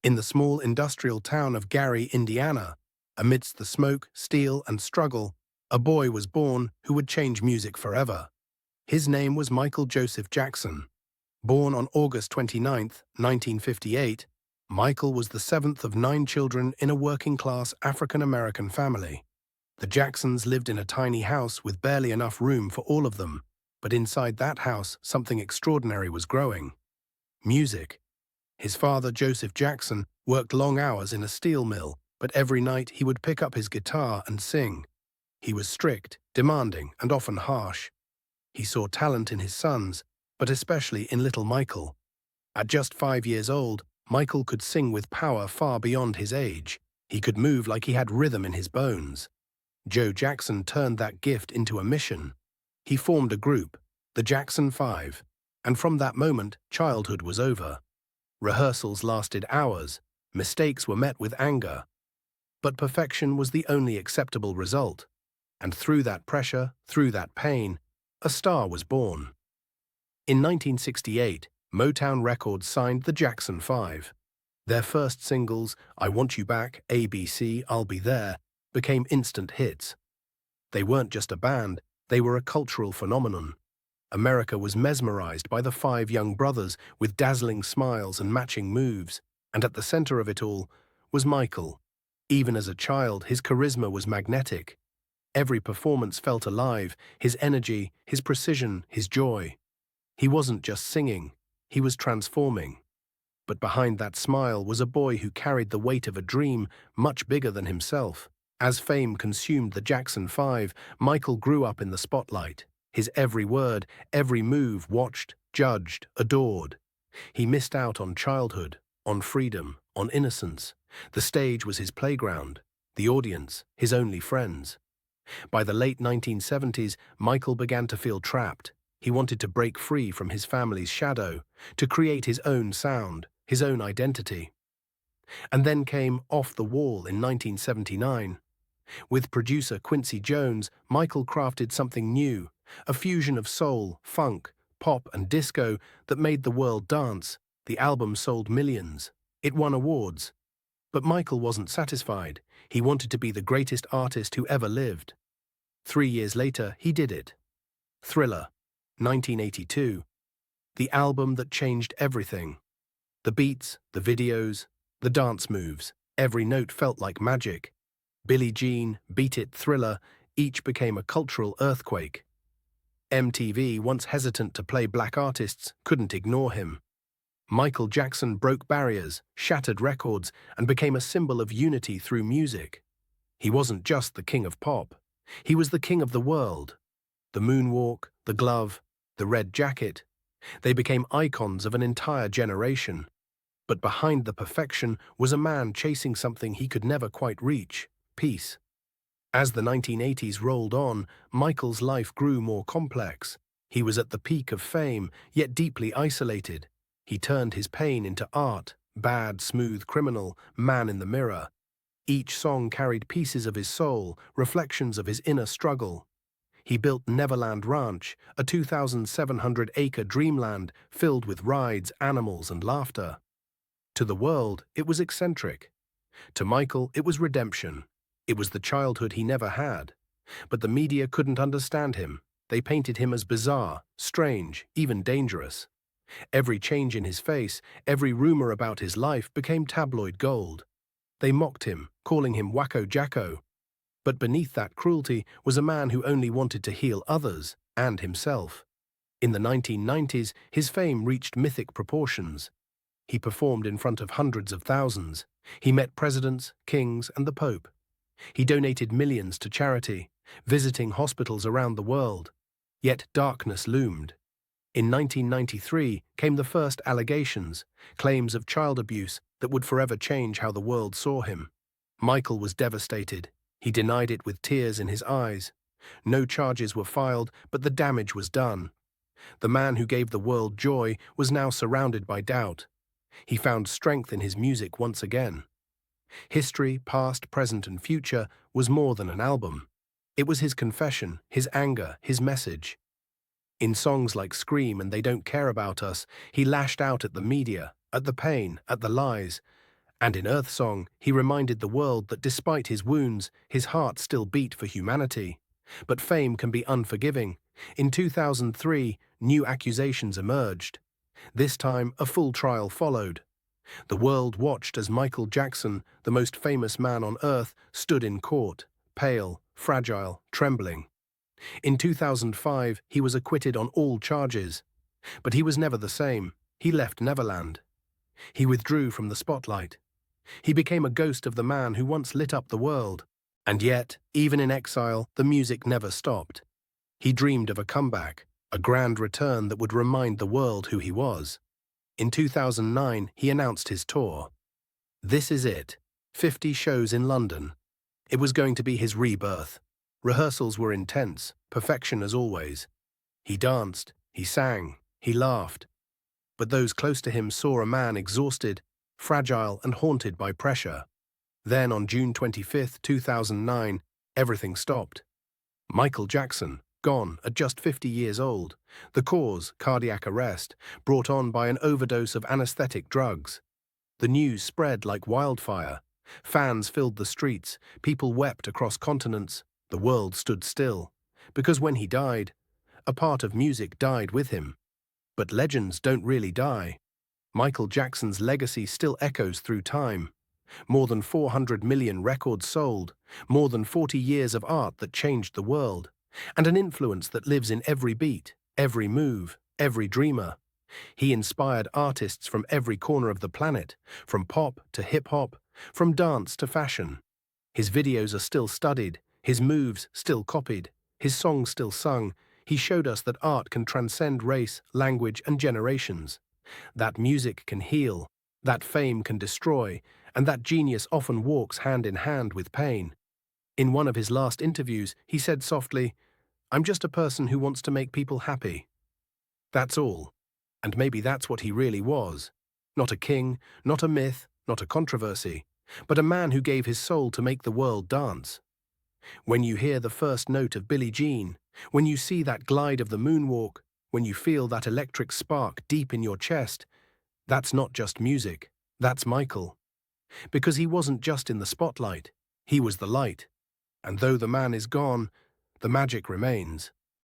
In the small industrial town of Gary, Indiana, amidst the smoke, steel, and struggle, a boy was born who would change music forever. His name was Michael Joseph Jackson. Born on August 29, 1958, Michael was the seventh of 9 children in a working-class African-American family. The Jacksons lived in a tiny house with barely enough room for all of them, but inside that house something extraordinary was growing. Music. His father, Joseph Jackson, worked long hours in a steel mill, but every night he would pick up his guitar and sing. He was strict, demanding, and often harsh. He saw talent in his sons, but especially in little Michael. At just 5 years old, Michael could sing with power far beyond his age. He could move like he had rhythm in his bones. Joe Jackson turned that gift into a mission. He formed a group, the Jackson 5, and from that moment, childhood was over. Rehearsals lasted hours, mistakes were met with anger. But perfection was the only acceptable result, and through that pressure, through that pain, a star was born. In 1968, Motown Records signed the Jackson 5. Their first singles, I Want You Back, ABC, I'll Be There, became instant hits. They weren't just a band, they were a cultural phenomenon. America was mesmerized by the 5 young brothers with dazzling smiles and matching moves, and at the center of it all was Michael. Even as a child, his charisma was magnetic. Every performance felt alive, his energy, his precision, his joy. He wasn't just singing, he was transforming. But behind that smile was a boy who carried the weight of a dream much bigger than himself. As fame consumed the Jackson 5, Michael grew up in the spotlight. His every word, every move watched, judged, adored. He missed out on childhood, on freedom, on innocence. The stage was his playground, the audience, his only friends. By the late 1970s, Michael began to feel trapped. He wanted to break free from his family's shadow, to create his own sound, his own identity. And then came Off the Wall in 1979. With producer Quincy Jones, Michael crafted something new, a fusion of soul, funk, pop, and disco that made the world dance. The album sold millions. It won awards. But Michael wasn't satisfied. He wanted to be the greatest artist who ever lived. 3 years later, he did it. Thriller, 1982. The album that changed everything. The beats, the videos, the dance moves. Every note felt like magic. Billie Jean, Beat It, Thriller, each became a cultural earthquake. MTV, once hesitant to play black artists, couldn't ignore him. Michael Jackson broke barriers, shattered records, and became a symbol of unity through music. He wasn't just the king of pop. He was the king of the world. The moonwalk, the glove, the red jacket, they became icons of an entire generation. But behind the perfection was a man chasing something he could never quite reach: peace. As the 1980s rolled on, Michael's life grew more complex. He was at the peak of fame, yet deeply isolated. He turned his pain into art, bad, smooth criminal, man in the mirror. Each song carried pieces of his soul, reflections of his inner struggle. He built Neverland Ranch, a 2,700-acre dreamland filled with rides, animals, and laughter. To the world, it was eccentric. To Michael, it was redemption. It was the childhood he never had. But the media couldn't understand him. They painted him as bizarre, strange, even dangerous. Every change in his face, every rumor about his life became tabloid gold. They mocked him, calling him Wacko Jacko. But beneath that cruelty was a man who only wanted to heal others and himself. In the 1990s, his fame reached mythic proportions. He performed in front of hundreds of thousands. He met presidents, kings, and the Pope. He donated millions to charity, visiting hospitals around the world. Yet darkness loomed. In 1993 came the first allegations, claims of child abuse that would forever change how the world saw him. Michael was devastated. He denied it with tears in his eyes. No charges were filed, but the damage was done. The man who gave the world joy was now surrounded by doubt. He found strength in his music once again. History, past, present, and future, was more than an album. It was his confession, his anger, his message. In songs like Scream and They Don't Care About Us, he lashed out at the media, at the pain, at the lies. And in Earth Song, he reminded the world that despite his wounds, his heart still beat for humanity. But fame can be unforgiving. In 2003, new accusations emerged. This time, a full trial followed. The world watched as Michael Jackson, the most famous man on Earth, stood in court, pale, fragile, trembling. In 2005, he was acquitted on all charges. But he was never the same. He left Neverland. He withdrew from the spotlight. He became a ghost of the man who once lit up the world. And yet, even in exile, the music never stopped. He dreamed of a comeback, a grand return that would remind the world who he was. In 2009, he announced his tour. This is it. 50 shows in London. It was going to be his rebirth. Rehearsals were intense, perfection as always. He danced, he sang, he laughed. But those close to him saw a man exhausted, fragile and haunted by pressure. Then on June 25, 2009, everything stopped. Michael Jackson, gone at just 50 years old. The cause, cardiac arrest, brought on by an overdose of anesthetic drugs. The news spread like wildfire. Fans filled the streets, people wept across continents, the world stood still. Because when he died, a part of music died with him. But legends don't really die. Michael Jackson's legacy still echoes through time. More than 400 million records sold, more than 40 years of art that changed the world, and an influence that lives in every beat, every move, every dreamer. He inspired artists from every corner of the planet, from pop to hip-hop, from dance to fashion. His videos are still studied, his moves still copied, his songs still sung. He showed us that art can transcend race, language, and generations. That music can heal, that fame can destroy, and that genius often walks hand in hand with pain. In one of his last interviews, he said softly, "I'm just a person who wants to make people happy." That's all. And maybe that's what he really was. Not a king, not a myth, not a controversy, but a man who gave his soul to make the world dance. When you hear the first note of Billie Jean, when you see that glide of the moonwalk, when you feel that electric spark deep in your chest, that's not just music, that's Michael. Because he wasn't just in the spotlight, he was the light. And though the man is gone, the magic remains.